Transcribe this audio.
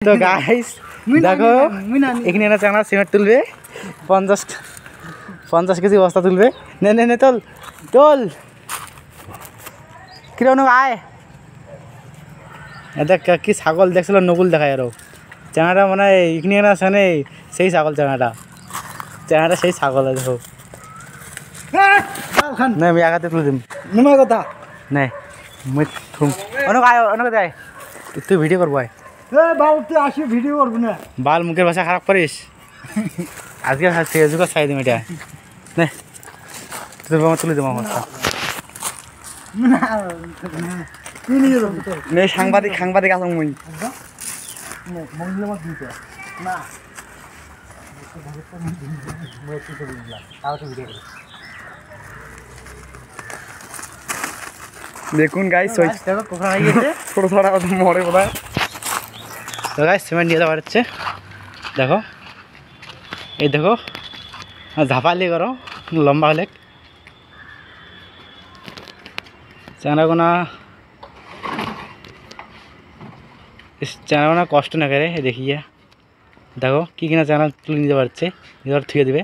তো গাইস দেখো এখানে একটা চাঙড়া সিমেন্ট তুলবে 50 কেজি বস্তা তুলবে। নে নে নে তোল তোল কিরকম আয়। দেখ কি ছাগল দেখছিল নকুল দেখায় আরো চাঙাটা মানে এখানে আছে না সেই ছাগল চাঙাটা সেই ছাগল দেখো না আমি আগাতে তুলে দিম নুমা কথা নাই মুই থুম অনেক আয় অনেক আয় তুই ভিডিও করবো আয় বাবু তুই আসি ভিডিও করবো না বাল মুখের ভাষা খারাপ করিস আজকে ফেসবুকে ছাই দিম এটা নে তুই তুলে দেবো আমার সাংবাদিক আসো মুই দেখুন গাইস ছোট ছোট মরে বোধ হয়। তো গাইস সিমেন্ট নিয়ে যাওয়া হচ্ছে দেখো এই দেখো ঝাপালি করো লম্বা হলে চানাগোনা চানাগোনা কষ্ট না করে দেখিয়া দেখো কি কিনা চানা তুলে নিতে পারছে এবার থুয়ে দিবে।